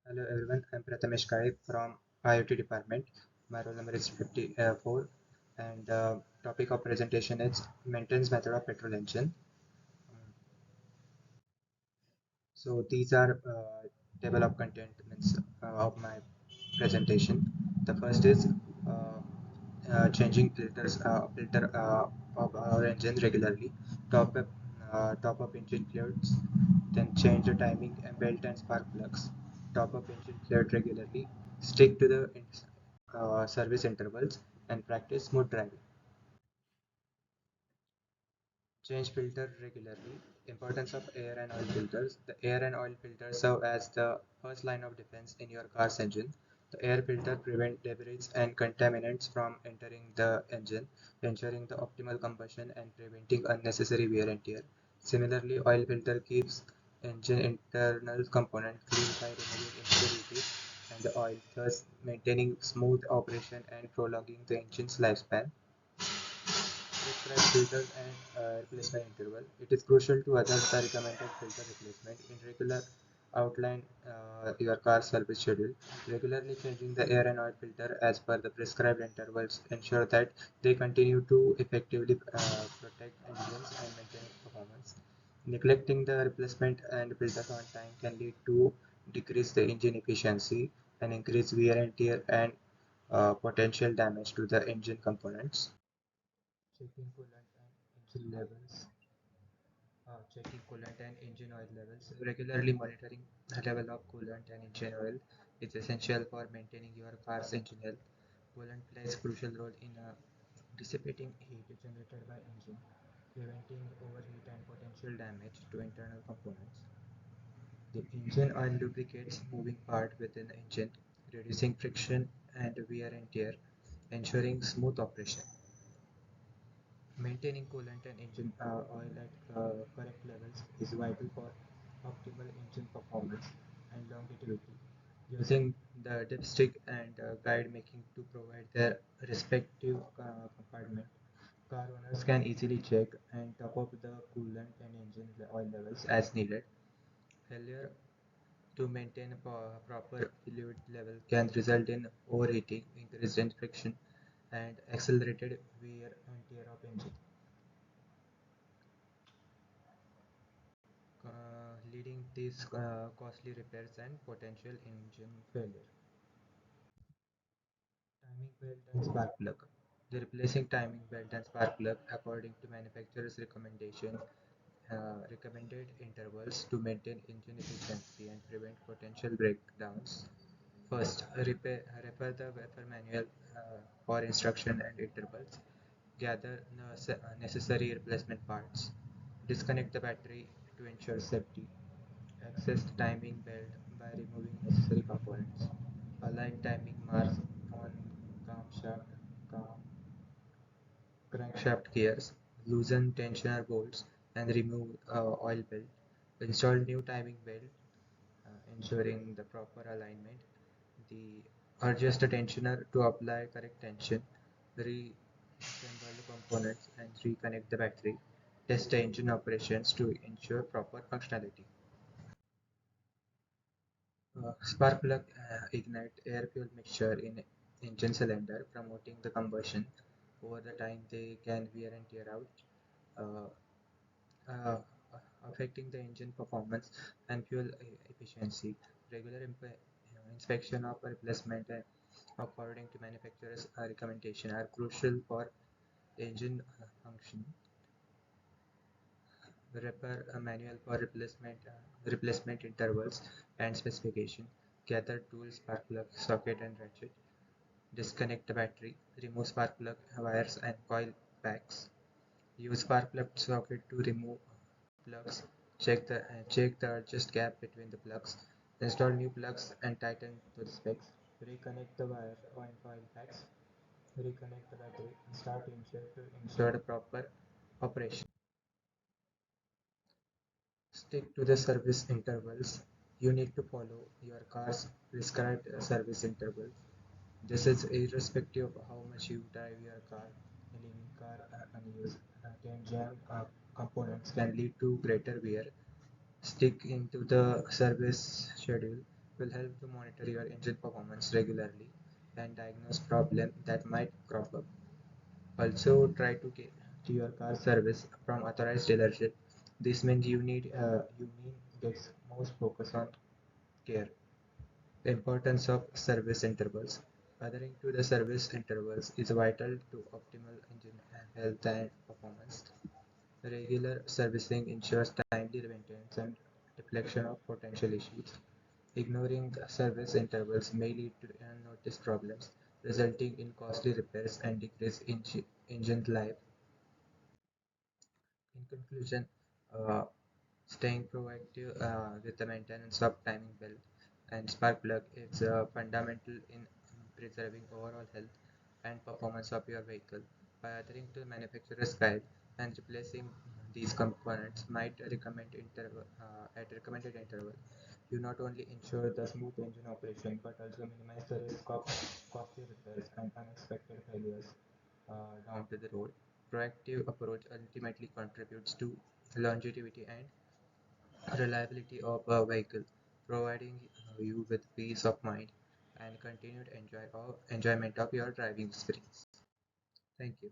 Hello everyone, I'm Prathamesh Kai from IoT department. My roll number is 54 and the topic of presentation is maintenance method of petrol engine. So these are table of content means of my presentation. The first is changing filter of our engine regularly, top up top up engine fluids, then change the timing and belt and spark plugs, top up engine fluid regularly, stick to the service intervals, and practice smooth driving. Change filter regularly. Importance of air and oil filters. The air and oil filters serve as the first line of defense in your car's engine. The air filter prevents debris and contaminants from entering the engine, ensuring the optimal combustion and preventing unnecessary wear and tear. Similarly, oil filter keeps engine internal components clean by removing impurities and the oil, thus maintaining smooth operation and prolonging the engine's lifespan. Prescribed filter and replacement interval. It is crucial to adjust the recommended filter replacement in regular outline your car service schedule. Regularly changing the air and oil filter as per the prescribed intervals ensure that they continue to effectively protect engines and maintain performance. Neglecting the replacement and filters on time can lead to decrease the engine efficiency and increase wear and tear and potential damage to the engine components. Checking coolant and engine levels. Checking coolant and engine oil levels. Regularly monitoring the level of coolant and engine oil is essential for maintaining your car's engine health. Coolant plays a crucial role in dissipating heat generated by engine, preventing overheat and potential damage to internal components. The engine oil lubricates moving part within the engine, reducing friction and wear and tear, ensuring smooth operation. Maintaining coolant and engine oil at correct levels is vital for optimal engine performance and longevity. Using the dipstick and guide making to provide their respective compartment, car owners can easily check and top up the coolant and engine oil levels as needed. Failure to maintain a proper fluid level can result in overheating, increased friction, and accelerated wear and tear of engine. Leading these costly repairs and potential engine failure. Timing belt and spark plug. The replacing timing belt and spark plug according to manufacturer's recommended intervals to maintain engine efficiency and prevent potential breakdowns. First, refer the wafer manual for instruction and intervals. Gather necessary replacement parts. Disconnect the battery to ensure safety. Access the timing belt by removing necessary components. Align timing marks on camshaft, cam, crankshaft gears. Loosen tensioner bolts and remove oil belt. Install new timing belt, ensuring the proper alignment. The adjust the tensioner to apply correct tension. Reassemble the components and reconnect the battery. Test the engine operations to ensure proper functionality. Spark plug ignite air-fuel mixture in engine cylinder, promoting the combustion. Over the time, they can wear and tear out, uh, uh, affecting the engine performance and fuel efficiency. Regular inspection of replacement according to manufacturer's recommendation are crucial for engine function. Repair a manual for replacement intervals and specification. Gather tools, spark plug, socket and ratchet. Disconnect the battery. Remove spark plug wires and coil packs. Use spark plug socket to remove plugs. Check the adjust gap between the plugs. Install new plugs and tighten to the specs. Reconnect the wire and coil packs. Reconnect the battery and start engine to ensure the proper operation. Stick to the service intervals. You need to follow your car's prescribed service intervals. This is irrespective of how much you drive your car. Leaving car unused can jam components can lead to greater wear. Stick into the service schedule will help to monitor your engine performance regularly and diagnose problems that might crop up. Also, try to get to your car service from authorized dealership. This means you need gets most focus on care. The importance of service intervals. Adhering to the service intervals is vital to optimal engine health and performance. Regular servicing ensures timely maintenance and deflection of potential issues. Ignoring service intervals may lead to unnoticed problems, resulting in costly repairs and decreased engine life. In conclusion, uh, staying proactive with the maintenance of timing belt and spark plug is fundamental in preserving overall health and performance of your vehicle. By adhering to the manufacturer's guide and replacing these components at recommended interval, you not only ensure the smooth engine operation but also minimize the risk of costly repairs and unexpected failures down to the road. Proactive approach ultimately contributes to longevity and reliability of a vehicle, providing you with peace of mind and continued enjoyment of your driving experience. Thank you.